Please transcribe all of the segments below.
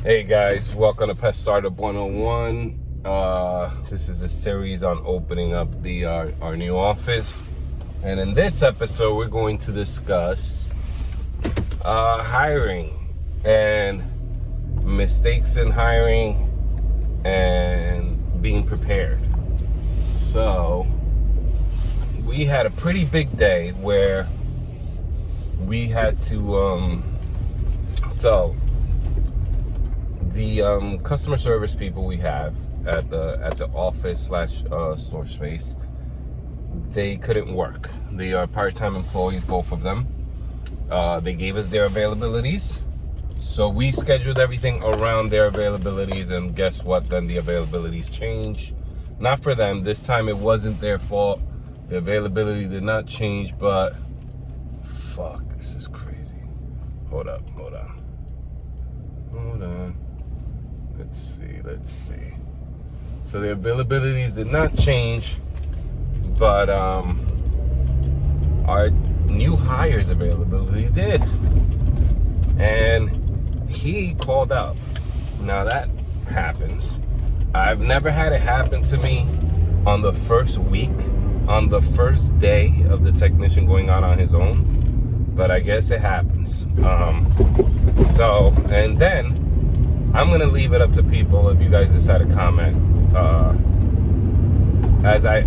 Hey guys, welcome to Pet Startup 101. This is a series on opening up our new office, and in this episode we're going to discuss hiring and mistakes in hiring and being prepared. So we had a pretty big day where we had to the customer service people we have at the office / store space, they couldn't work. They are part-time employees, both of them. They gave us their availabilities, so we scheduled everything around their availabilities, and guess what? Then the availabilities changed. Not for them this time. It wasn't their fault. The availability did not change, but fuck, this is crazy. Hold on. Let's see. So the availabilities did not change, but our new hires availability did. And he called out. Now that happens. I've never had it happen to me on the first week, on the first day of the technician going on his own, but I guess it happens. And then I'm gonna leave it up to people if you guys decide to comment as I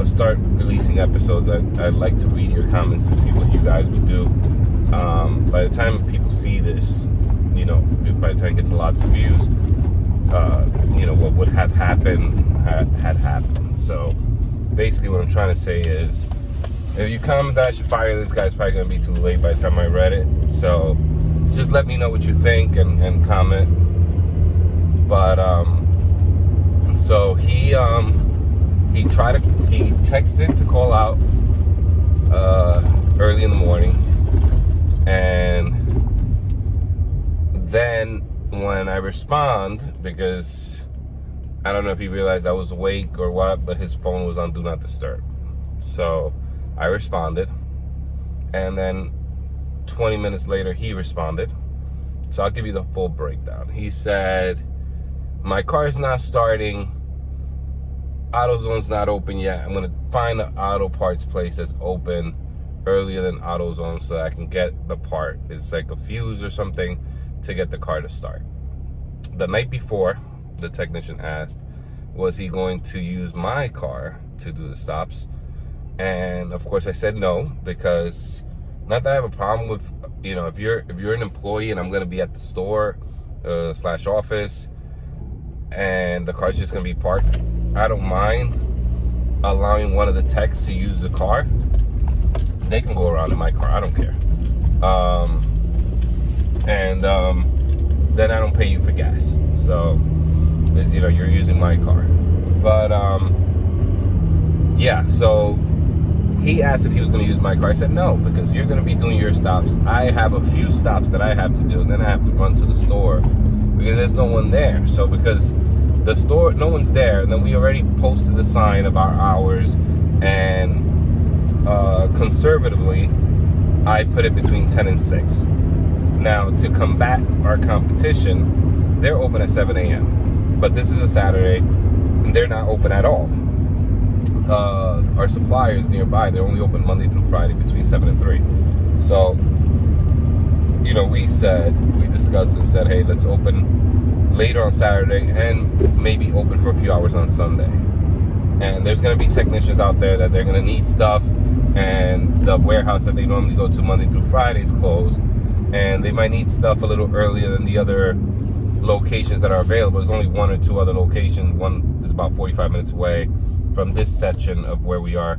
start releasing episodes. I'd like to read your comments to see what you guys would do. By the time people see this, by the time it gets lots of views, what would have happened had happened. So basically what I'm trying to say is, if you comment that I should fire this guy, it's probably gonna be too late by the time I read it. So just let me know what you think and comment. But so he texted to call out early in the morning, and then when I respond, because I don't know if he realized I was awake or what, but his phone was on Do Not Disturb. So I responded, and then 20 minutes later he responded. So I'll give you the full breakdown. He said, my car's not starting, AutoZone's not open yet. I'm gonna find an auto parts place that's open earlier than AutoZone so that I can get the part. It's like a fuse or something to get the car to start. The night before, the technician asked, was he going to use my car to do the stops? And of course I said no, because not that I have a problem with, if you're an employee and I'm gonna be at the store / office and the car's just gonna be parked, I don't mind allowing one of the techs to use the car. They can go around in my car, I don't care. Then I don't pay you for gas. So, because you're using my car. But yeah, so he asked if he was going to use my car. I said no, because you're going to be doing your stops. I have a few stops that I have to do, and then I have to run to the store because there's no one there. So because the store, no one's there, and then we already posted the sign of our hours, and conservatively, I put it between 10 and 6. Now, to combat our competition, they're open at 7 a.m. But this is a Saturday, and they're not open at all. Our suppliers nearby, they're only open Monday through Friday between 7 and 3. So, we discussed and said, hey, let's open later on Saturday and maybe open for a few hours on Sunday. And there's going to be technicians out there that they're going to need stuff, and the warehouse that they normally go to Monday through Friday is closed, and they might need stuff a little earlier than the other locations that are available. There's only one or two other locations. One is about 45 minutes away from this section of where we are,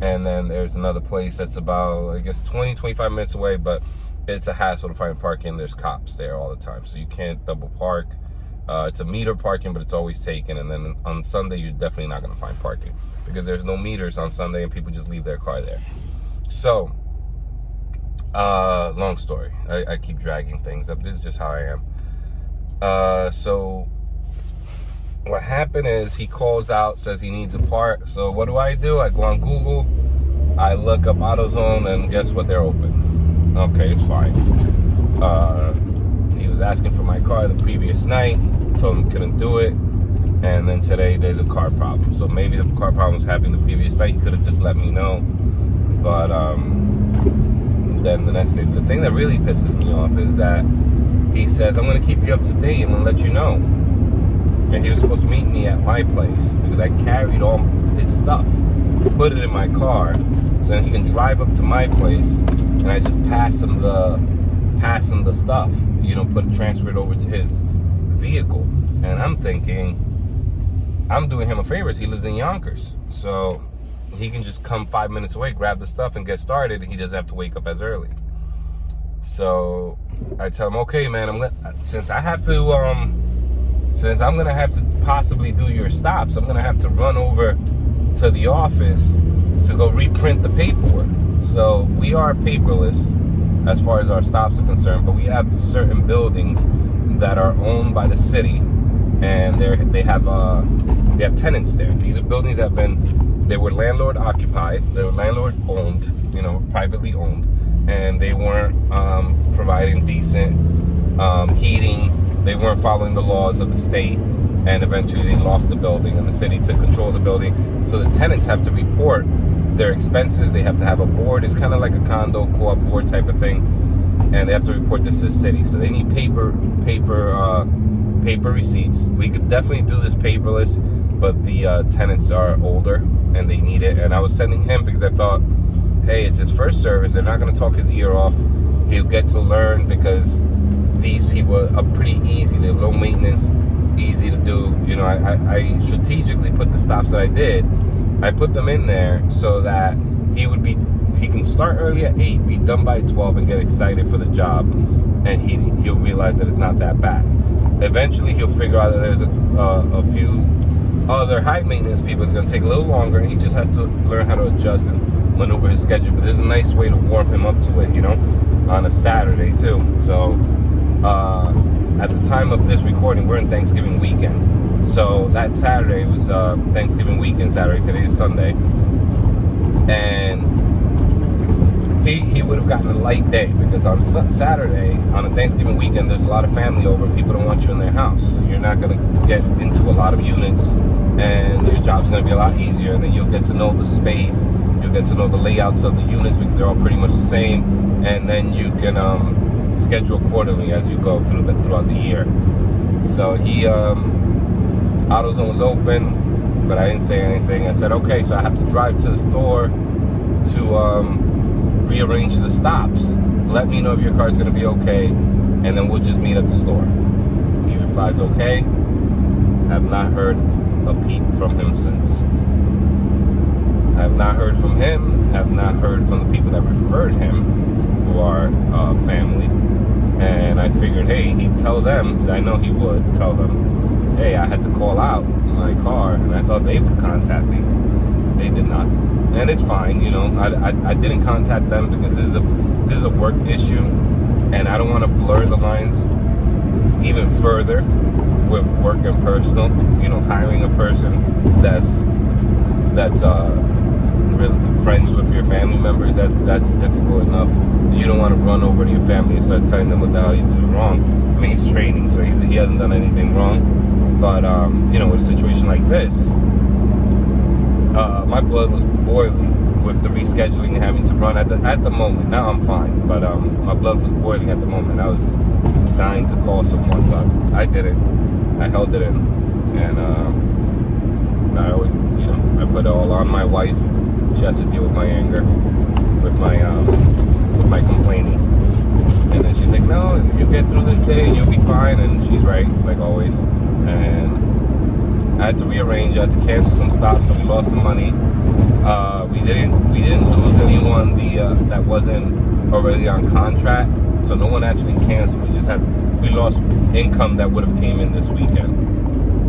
and then there's another place that's about, I guess, 20-25 minutes away, but it's a hassle to find parking. There's cops there all the time, so you can't double park. It's a meter parking, but it's always taken. And then on Sunday, you're definitely not going to find parking because there's no meters on Sunday and people just leave their car there. So, long story. I keep dragging things up. This is just how I am. So what happened is he calls out, says he needs a part. So what do? I go on Google, I look up AutoZone, and guess what? They're open. Okay, it's fine. He was asking for my car the previous night. Told him couldn't do it. And then today there's a car problem. So maybe the car problem was happening the previous night. He could have just let me know. But then the next day, the thing that really pisses me off is that he says, I'm going to keep you up to date and I'm going to let you know. And he was supposed to meet me at my place because I carried all his stuff, put it in my car, so then he can drive up to my place and I just pass him the stuff, transfer it over to his vehicle. And I'm thinking, I'm doing him a favor. He lives in Yonkers, so he can just come 5 minutes away, grab the stuff and get started, and he doesn't have to wake up as early. So I tell him, okay, man, since I'm gonna have to possibly do your stops, I'm gonna have to run over to the office to go reprint the paperwork. So we are paperless as far as our stops are concerned, but we have certain buildings that are owned by the city, and they have tenants there. These are buildings that they were landlord occupied, they were landlord owned, privately owned, and they weren't providing decent heating. They weren't following the laws of the state, and eventually they lost the building and the city took control of the building. So the tenants have to report their expenses. They have to have a board. It's kind of like a condo co-op board type of thing, and they have to report this to the city. So they need paper receipts. We could definitely do this paperless, but the tenants are older and they need it. And I was sending him because I thought, hey, it's his first service. They're not going to talk his ear off. He'll get to learn because these people are pretty easy. They're low maintenance, easy to do. I strategically put the stops that I did. I put them in there so that he can start early at 8, be done by 12, and get excited for the job. And he'll realize that it's not that bad. Eventually, he'll figure out that there's a few other high maintenance people. It's going to take a little longer, and he just has to learn how to adjust and maneuver his schedule. But there's a nice way to warm him up to it, on a Saturday too. So at the time of this recording, we're in Thanksgiving weekend. So that Saturday was Thanksgiving weekend Saturday. Today is Sunday. And he would have gotten a light day because on Saturday, on a Thanksgiving weekend, there's a lot of family over. People don't want you in their house. So you're not going to get into a lot of units, and your job's going to be a lot easier. And then you'll get to know the space. You'll get to know the layouts of the units because they're all pretty much the same. And then you can schedule accordingly as you go throughout the year. So AutoZone was open, but I didn't say anything. I said, okay, so I have to drive to the store to rearrange the stops. Let me know if your car's going to be okay, and then we'll just meet at the store. He replies, okay. Have not heard a peep from him since. Have not heard from him. Have not heard from the people that referred him, who are family. And I figured, hey, he'd tell them, I know he would tell them, hey, I had to call out my car, and I thought they would contact me. They did not. And it's fine, I didn't contact them because this is a work issue, and I don't want to blur the lines even further with work and personal. Hiring a person that's really friends with your family members, that's difficult enough. You don't want to run over to your family and start telling them what the hell he's doing wrong. I mean, he's training, so he hasn't done anything wrong. But with a situation like this, my blood was boiling with the rescheduling and having to run at the moment. Now I'm fine, but my blood was boiling at the moment. I was dying to call someone, but I did it. I held it in, and I always, I put it all on my wife. She has to deal with my anger, with my complaining, and then she's like, "No, you'll get through this day and you'll be fine." And she's right, like always. And I had to rearrange. I had to cancel some stops, so we lost some money. We didn't lose anyone that wasn't already on contract, so no one actually canceled. We lost income that would have came in this weekend.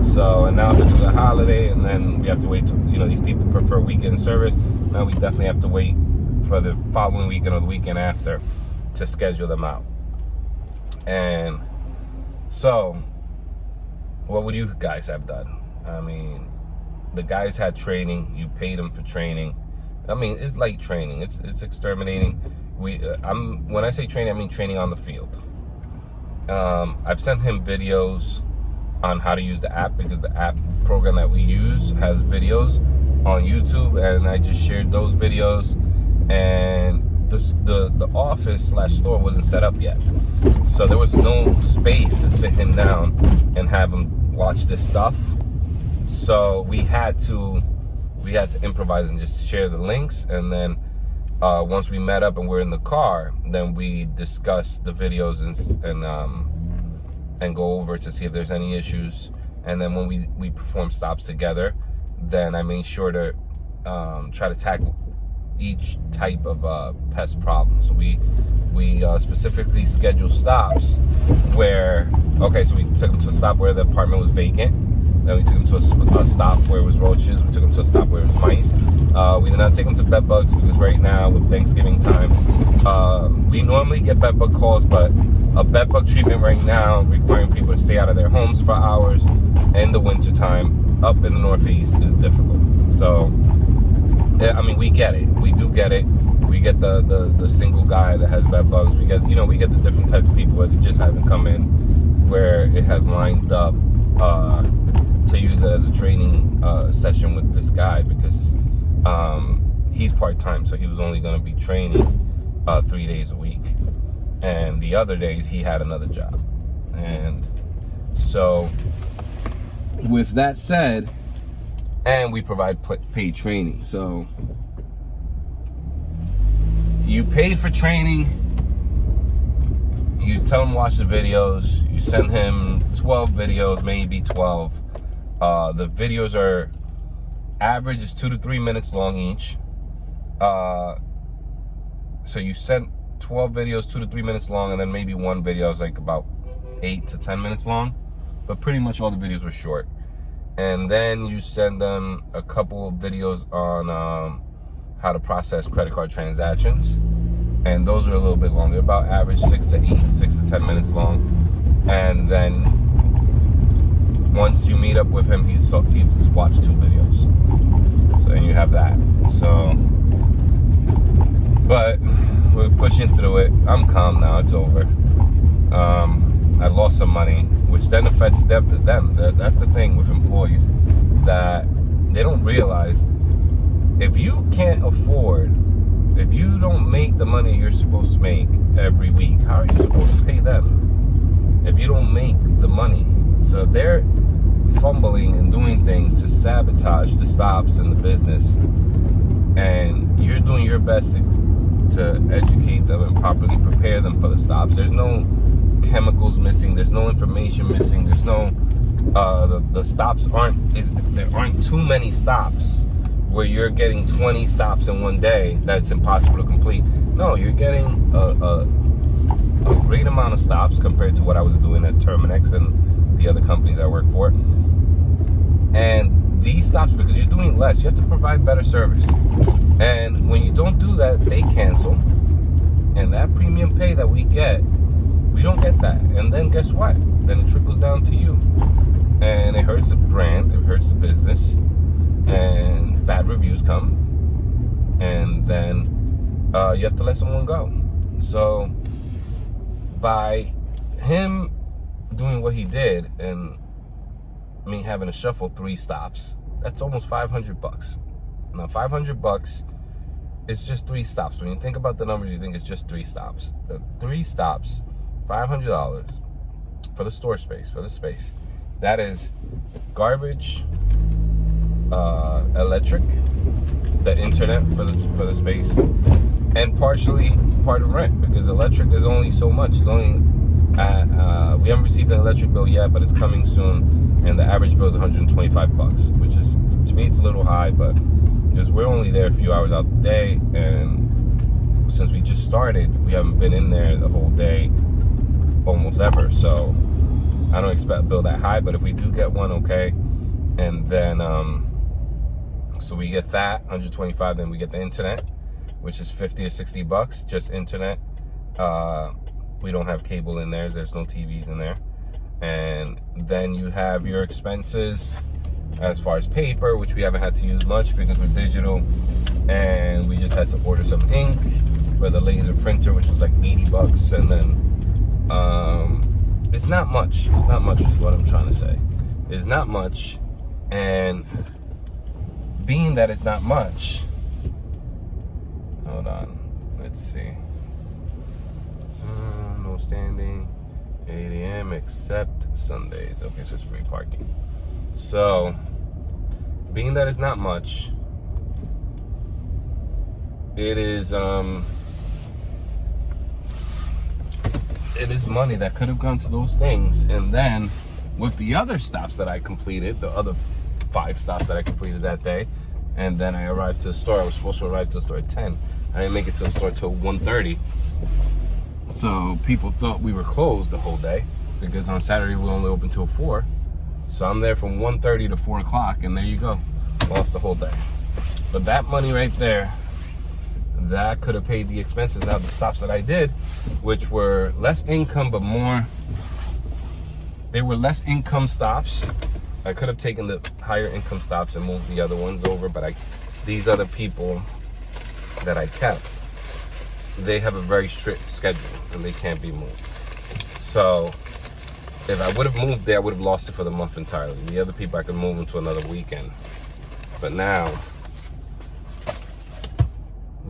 So, and now because it's a holiday, and then we have to wait. These people prefer weekend service. Now we definitely have to wait for the following weekend or the weekend after to schedule them out. And so, what would you guys have done? I mean, the guys had training. You paid them for training. I mean, it's light training. It's exterminating. When I say training, I mean training on the field. I've sent him videos on how to use the app, because the app program that we use has videos on YouTube, and I just shared those videos. And the office / store wasn't set up yet, so there was no space to sit him down and have him watch this stuff. So we had to improvise and just share the links, and then once we met up and we're in the car, then we discuss the videos and go over to see if there's any issues. And then when we perform stops together, then I made sure to try to tackle each type of pest problem. So we specifically schedule stops where, okay, so we took them to a stop where the apartment was vacant. Then we took them to a stop where it was roaches. We took them to a stop where it was mice. We did not take them to bed bugs, because right now with Thanksgiving time, we normally get bed bug calls, but a bed bug treatment right now requiring people to stay out of their homes for hours in the winter time up in the Northeast is difficult. So, I mean, we get it. We do get it. We get the single guy that has bed bugs. We get the different types of people, but it just hasn't come in where it has lined up to use it as a training session with this guy, because he's part-time, so he was only going to be training 3 days a week, and the other days he had another job. And so with that said, and we provide paid training, so you pay for training, you tell him watch the videos, you send him 12 videos, maybe 12. The videos are average is 2 to 3 minutes long each. So you send 12 videos, 2 to 3 minutes long, and then maybe one video is like about 8 to 10 minutes long. But pretty much all the videos were short. And then you send them a couple of videos on how to process credit card transactions. And those are a little bit longer, about average 6 to 10 minutes long. And then once you meet up with him, he's watched 2 videos. So then you have that. So, but we're pushing through it. I'm calm now. It's over. I lost some money, which then affects them. That's the thing with employees, that they don't realize, if you can't afford, if you don't make the money you're supposed to make every week, how are you supposed to pay them if you don't make the money? So if they're fumbling and doing things to sabotage the stops in the business, and you're doing your best to educate them and properly prepare them for the stops, there's no chemicals missing, there's no information missing, there's no the stops there aren't too many stops where you're getting 20 stops in one day that's impossible to complete. No, you're getting a great amount of stops compared to what I was doing at Terminex and the other companies I work for. And these stops, because you're doing less, you have to provide better service. And when you don't do that, they cancel. And that premium pay that we get, we don't get that. And then guess what? Then it trickles down to you. And it hurts the brand, it hurts the business, and bad reviews come. And then you have to let someone go. So by him doing what he did and me having to shuffle 3 stops, that's almost $500. Now $500 is just 3 stops. When you think about the numbers, you think it's just 3 stops. 3 stops, $500 for the store space, for the space. That is garbage, electric, the internet for the space, and partially part of rent, because electric is only so much. It's only we haven't received an electric bill yet, but it's coming soon, and the average bill is $125, which is, to me, it's a little high, but because we're only there a few hours out the day, and since we just started, we haven't been in there the whole day almost ever. So I don't expect a bill that high, but if we do get one, okay. And then so we get that 125, then we get the internet, which is $50 or $60, just internet. We don't have cable in there, there's no TVs in there. And then you have your expenses as far as paper, which we haven't had to use much because we're digital, and we just had to order some ink for the laser printer, which was like $80. And then it's not much. It's not much is what I'm trying to say. It's not much. And being that it's not much, hold on, let's see. No standing, 8 a.m. except Sundays. Okay, so it's free parking. So, being that it's not much, it is money that could have gone to those things. And then with the other stops that I completed, the other 5 stops that I completed that day, and then I arrived to the store. I was supposed to arrive to the store at 10. I didn't make it to the store till 1:30. So people thought we were closed the whole day, because on Saturday we only open till 4. So I'm there from 1:30 to 4 o'clock, and there you go. Lost the whole day. But that money right there, that could have paid the expenses. Now the stops that I did, which were less income but more, they were less income stops. I could have taken the higher income stops and moved the other ones over, but these other people that I kept, they have a very strict schedule and they can't be moved. So if I would have moved there, I would have lost it for the month entirely. The other people I could move into another weekend. But now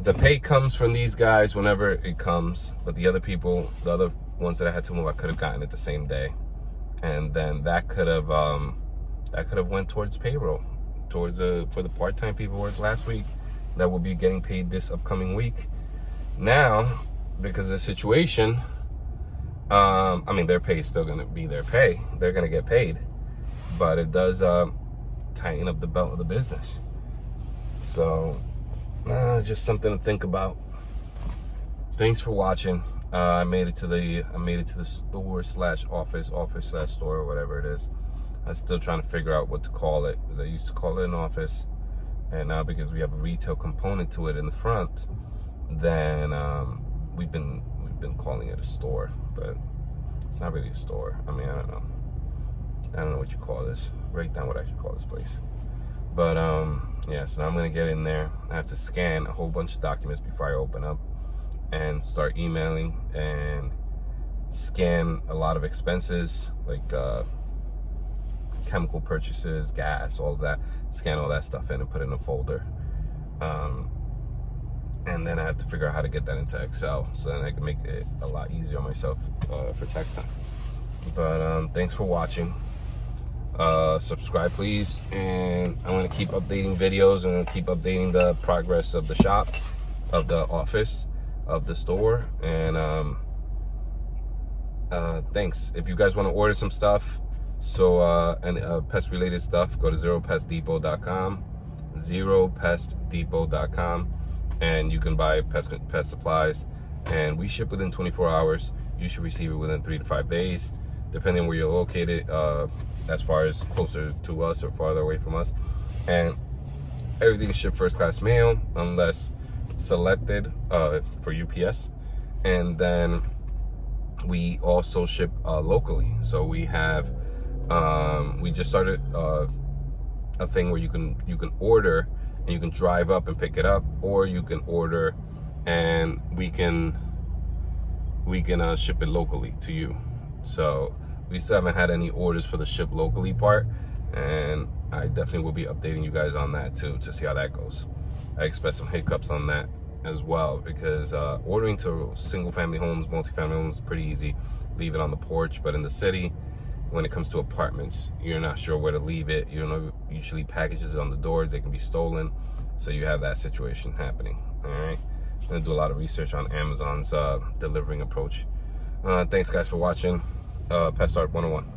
the pay comes from these guys whenever it comes, but the other people, the other ones that I had to move, I could have gotten it the same day. And then that could have went towards payroll, towards for the part-time people who worked last week that will be getting paid this upcoming week. Now, because of the situation, I mean, their pay is still going to be their pay. They're going to get paid, but it does tighten up the belt of the business. So, just something to think about. Thanks for watching. I made it to the store / office / store, or whatever it is. I'm still trying to figure out what to call it, because I used to call it an office, and now because we have a retail component to it in the front, then we've been calling it a store, but it's not really a store. I mean, I don't know what you call this. Write down what I should call this place. But yeah, so now I'm gonna get in there. I have to scan a whole bunch of documents before I open up and start emailing and scan a lot of expenses, like chemical purchases, gas, all of that. Scan all that stuff in and put it in a folder. And then I have to figure out how to get that into Excel, so then I can make it a lot easier on myself for tax time. But thanks for watching. Subscribe please, and I'm going to keep updating videos, and I'm going to keep updating the progress of the shop, of the office, of the store. And thanks. If you guys want to order some stuff, so and pest related stuff, go to zeropestdepot.com, zeropestdepot.com, and you can buy pest supplies, and we ship within 24 hours. You should receive it within 3 to 5 days, depending on where you're located, as far as closer to us or farther away from us. And everything is shipped first class mail unless selected for UPS. And then we also ship locally. So we have we just started a thing where you can order and you can drive up and pick it up, or you can order and we can ship it locally to you. So we still haven't had any orders for the ship locally part, and I definitely will be updating you guys on that too, to see how that goes. I expect some hiccups on that as well, because ordering to single family homes, multi-family homes is pretty easy. Leave it on the porch. But in the city, when it comes to apartments, you're not sure where to leave it. You know, usually packages on the doors, they can be stolen. So you have that situation happening. All right, I'm gonna do a lot of research on Amazon's delivering approach. Thanks guys for watching. Pest Art 101.